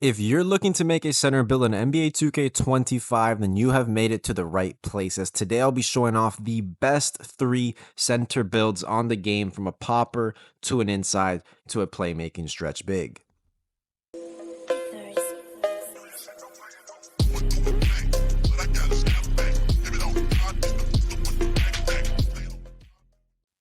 If you're looking to make a center build in NBA 2K25, then you have made it to the right place, as today I'll be showing off the best 3 center builds on the game, from a popper to an inside to a playmaking stretch big.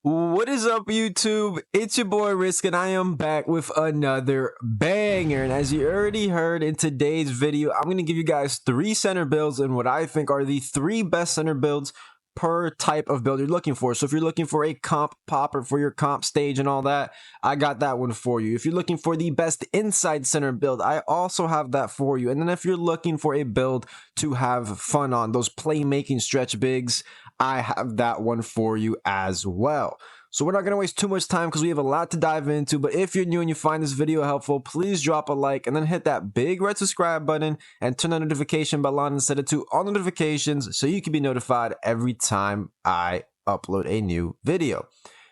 What is up, YouTube? It's your boy Risk, and I am back with another banger. And as you already heard in today's video, I'm going to give you guys 3 center builds and what I think are the 3 best center builds per type of build you're looking for. So if you're looking for a comp popper for your comp stage and all that, I got that one for you. If you're looking for the best inside center build, I also have that for you. And then if you're looking for a build to have fun on, those playmaking stretch bigs, I have that one for you as well. So we're not going to waste too much time because we have a lot to dive into. But if you're new and you find this video helpful, please drop a like and then hit that big red subscribe button and turn the notification bell on and set it to all notifications so you can be notified every time I upload a new video.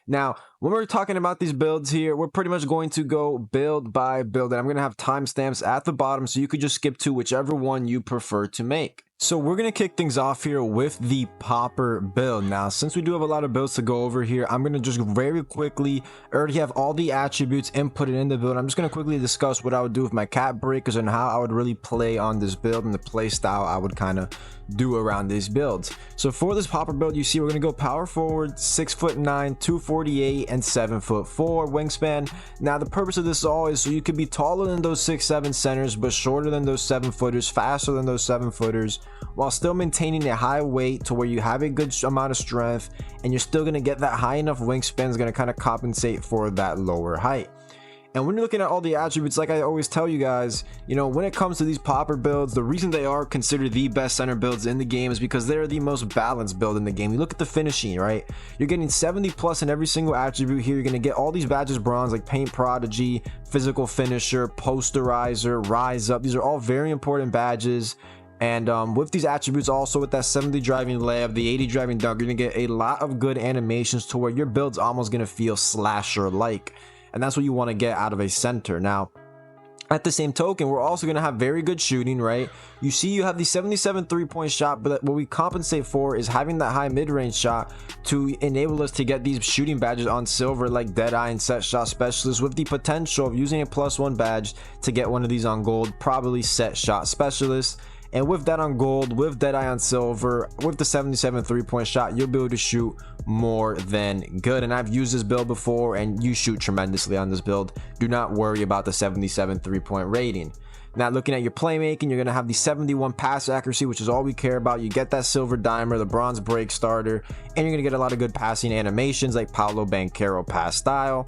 Now, when we're talking about these builds here, we're pretty much going to go build by build, and I'm going to have timestamps at the bottom so you could just skip to whichever one you prefer to make. So we're going to kick things off here with the popper build. Now, since we do have a lot of builds to go over here, I'm going to just very quickly, already have all the attributes inputted in the build. I'm just going to quickly discuss what I would do with my cap breakers and how I would really play on this build and the play style I would kind of do around these builds. So for this popper build, you see we're going to go power forward, 6'9", 248, and 7'4" wingspan. Now, the purpose of this is always so you could be taller than those 6'7" centers, but shorter than those 7-footers, faster than those 7-footers, while still maintaining a high weight to where you have a good amount of strength, and you're still going to get that high enough wingspan is going to kind of compensate for that lower height. And when you're looking at all the attributes, like I always tell you guys, you know, when it comes to these popper builds, the reason they are considered the best center builds in the game is because they're the most balanced build in the game. You look at the finishing, right? You're getting 70 plus in every single attribute here. You're going to get all these badges bronze, like Paint Prodigy, Physical Finisher, Posterizer, Rise Up. These are all very important badges. And with these attributes, also with that 70 driving layup, the 80 driving dunk, you're going to get a lot of good animations to where your build's almost going to feel slasher-like. And that's what you want to get out of a center. Now, at the same token, we're also going to have very good shooting, right? You see you have the 77 3-point shot, but what we compensate for is having that high mid-range shot to enable us to get these shooting badges on silver, like Deadeye and Set Shot Specialist, with the potential of using a +1 badge to get one of these on gold, probably Set Shot Specialist. And with that on gold, with Deadeye on silver, with the 77 3-point shot, you'll be able to shoot more than good. And I've used this build before, and you shoot tremendously on this build. Do not worry about the 77 3-point rating. Now, looking at your playmaking, you're going to have the 71 pass accuracy, which is all we care about. You get that silver dimer, the bronze break starter, and you're going to get a lot of good passing animations like Paolo Banchero pass style.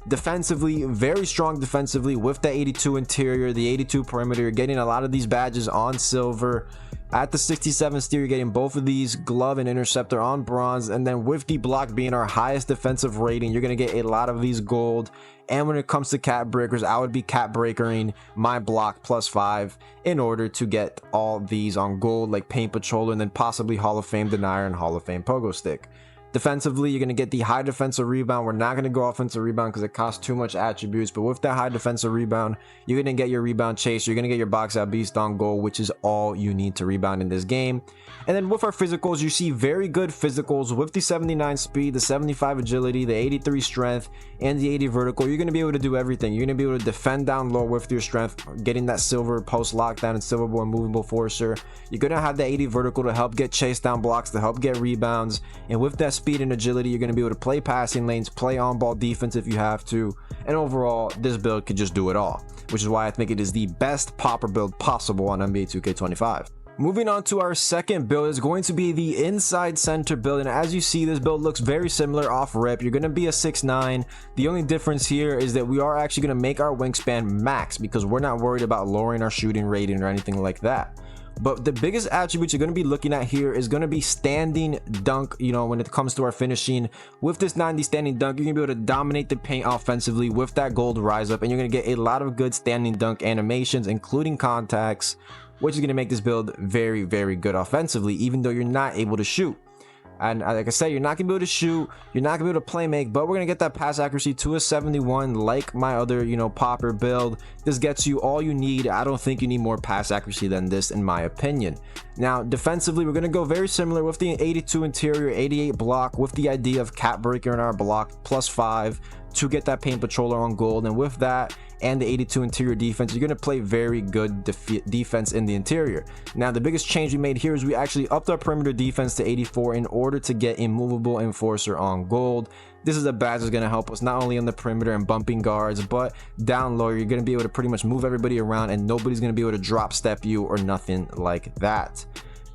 Defensively, very strong defensively with the 82 interior, the 82 perimeter. You're getting a lot of these badges on silver. At the 67 steer, you're getting both of these, glove and interceptor, on bronze. And then with the block being our highest defensive rating, you're going to get a lot of these gold. And when it comes to cap breakers, I would be cap breakering my block +5 in order to get all these on gold, like Paint Patroller, and then possibly Hall of Fame Denier and Hall of Fame Pogo Stick. Defensively, you're going to get the high defensive rebound. We're not going to go offensive rebound because it costs too much attributes, but with that high defensive rebound, you're going to get your rebound chase. You're going to get your box out beast on goal, which is all you need to rebound in this game. And then with our physicals, you see very good physicals with the 79 speed, the 75 agility, the 83 strength, and the 80 vertical. You're going to be able to do everything. You're going to be able to defend down low with your strength, getting that silver post lockdown and silver ball movable forcer. You're going to have the 80 vertical to help get chase down blocks, to help get rebounds. And with that speed and agility, you're going to be able to play passing lanes, play on-ball defense if you have to. And overall, this build could just do it all, which is why I think it is the best popper build possible on NBA 2K25. Moving on to our second build is going to be the inside center build, and as you see, this build looks very similar off rip. You're going to be a 6'9". The only difference here is that we are actually going to make our wingspan max because we're not worried about lowering our shooting rating or anything like that. But the biggest attributes you're going to be looking at here is going to be standing dunk. You know, when it comes to our finishing, with this 90 standing dunk, you're going to be able to dominate the paint offensively with that gold rise up, and you're going to get a lot of good standing dunk animations, including contacts, which is going to make this build very, very good offensively, even though you're not able to shoot. And like I said, you're not gonna be able to shoot, you're not gonna be able to play make, but we're gonna get that pass accuracy to a 71 like my other, you know, popper build. This gets you all you need. I don't think you need more pass accuracy than this, in my opinion. Now defensively, we're gonna go very similar with the 82 interior, 88 block, with the idea of cap breaker in our block, +5 to get that paint patroller on gold. And with that and the 82 interior defense, you're going to play very good defense in the interior. Now the biggest change we made here is we actually upped our perimeter defense to 84 in order to get immovable enforcer on gold. This is a badge that's going to help us not only on the perimeter and bumping guards, but down low you're going to be able to pretty much move everybody around and nobody's going to be able to drop step you or nothing like that.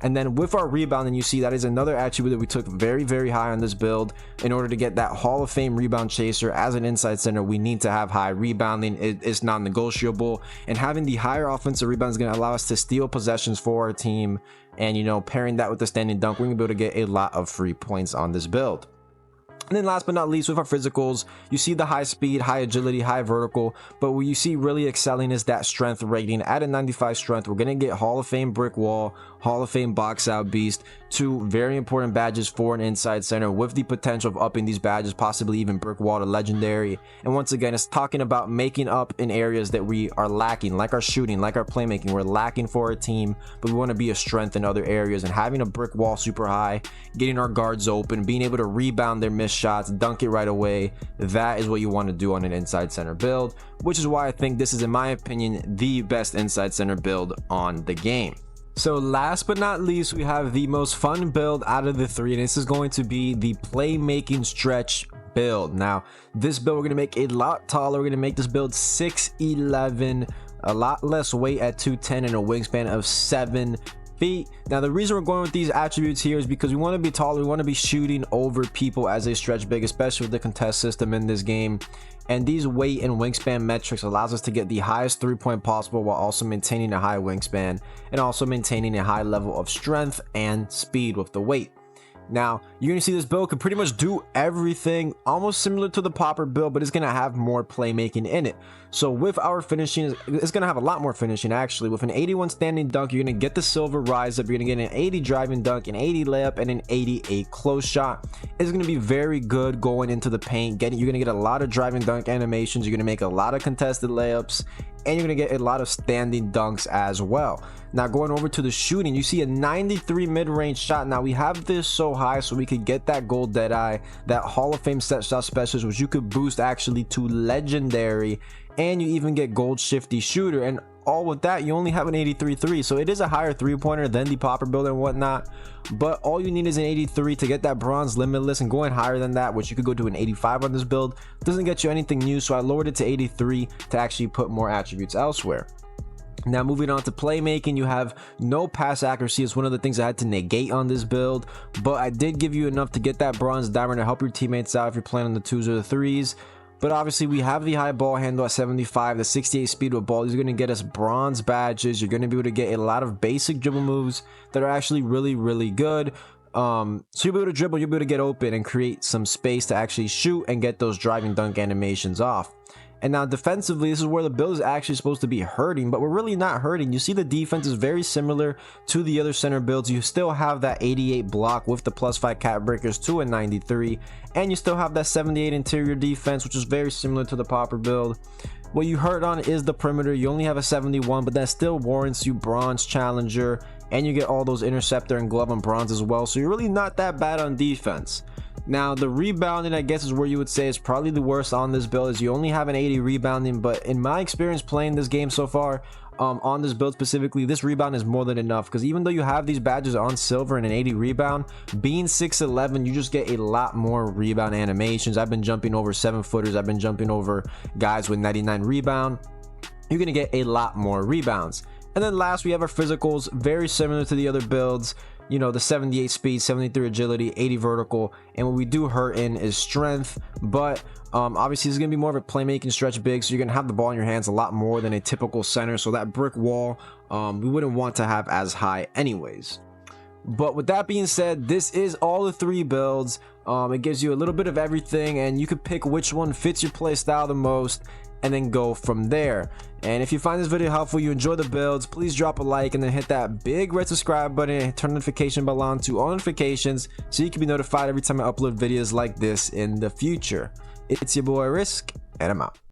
And then with our rebounding, you see that is another attribute that we took very, very high on this build. In order to get that Hall of Fame rebound chaser as an inside center, we need to have high rebounding. It's non-negotiable. And having the higher offensive rebound is going to allow us to steal possessions for our team. And, you know, pairing that with the standing dunk, we're going to be able to get a lot of free points on this build. And then last but not least, with our physicals, you see the high speed, high agility, high vertical, but what you see really excelling is that strength rating. At a 95 strength, we're going to get Hall of Fame brick wall, Hall of Fame box out beast, two very important badges for an inside center, with the potential of upping these badges, possibly even brick wall to legendary. And once again, it's talking about making up in areas that we are lacking, like our shooting, like our playmaking. We're lacking for our team, but we want to be a strength in other areas. And having a brick wall super high, getting our guards open, being able to rebound their missed shots, dunk it right away, that is what you want to do on an inside center build, which is why I think this is, in my opinion, the best inside center build on the game. So last but not least, we have the most fun build out of the three, and this is going to be the playmaking stretch build. Now this build we're going to make a lot taller. We're going to make this build 6'11", a lot less weight at 210, and a wingspan of 7 feet. Now the reason we're going with these attributes here is because we want to be taller, we want to be shooting over people as they stretch big, especially with the contest system in this game. And these weight and wingspan metrics allows us to get the highest 3-point possible while also maintaining a high wingspan and also maintaining a high level of strength and speed with the weight. Now you're gonna see this build can pretty much do everything, almost similar to the popper build, but it's gonna have more playmaking in it. So with our finishing, it's gonna have a lot more finishing actually. With an 81 standing dunk, you're gonna get the silver rise up, you're gonna get an 80 driving dunk, an 80 layup, and an 88 close shot. It's gonna be very good going into the paint. You're gonna get a lot of driving dunk animations, you're gonna make a lot of contested layups, and you're gonna get a lot of standing dunks as well. Now going over to the shooting, you see a 93 mid-range shot. Now we have this so high so we could get that gold deadeye, that Hall of Fame set shot specialist, which you could boost actually to legendary, and you even get gold shifty shooter. And all with that, you only have an 83-3, so it is a higher 3-pointer than the popper build and whatnot, but all you need is an 83 to get that bronze limitless. And going higher than that, which you could go to an 85 on this build, doesn't get you anything new, so I lowered it to 83 to actually put more attributes elsewhere. Now moving on to playmaking, you have no pass accuracy. It's one of the things I had to negate on this build, but I did give you enough to get that bronze diamond to help your teammates out if you're playing on the 2s or the 3s. But obviously we have the high ball handle at 75, the 68 speed with ball. These are going to get us bronze badges. You're going to be able to get a lot of basic dribble moves that are actually really, really good. So you'll be able to dribble, you'll be able to get open and create some space to actually shoot and get those driving dunk animations off. And now defensively, this is where the build is actually supposed to be hurting, but we're really not hurting. You see the defense is very similar to the other center builds. You still have that 88 block with the +5 cap breakers to a 93, and you still have that 78 interior defense, which is very similar to the popper build. What you hurt on is the perimeter. You only have a 71, but that still warrants you bronze challenger, and you get all those interceptor and glove on bronze as well, so you're really not that bad on defense. Now the rebounding, I guess, is where you would say is probably the worst on this build, is you only have an 80 rebounding, but in my experience playing this game so far, on this build specifically, this rebound is more than enough, because even though you have these badges on silver and an 80 rebound, being 6'11", you just get a lot more rebound animations. I've been jumping over 7-footers, I've been jumping over guys with 99 rebound. You're gonna get a lot more rebounds. And then last, we have our physicals, very similar to the other builds. You know, the 78 speed, 73 agility, 80 vertical, and what we do hurt in is strength. But obviously, it's gonna be more of a playmaking stretch big, so you're gonna have the ball in your hands a lot more than a typical center. So that brick wall, we wouldn't want to have as high anyways. But with that being said, this is all the 3 builds. It gives you a little bit of everything, and you could pick which one fits your play style the most. and then go from there. And if you find this video helpful, you enjoy the builds, please drop a like and then hit that big red subscribe button and turn the notification bell on to all notifications so you can be notified every time I upload videos like this in the future. It's your boy Risk, and I'm out.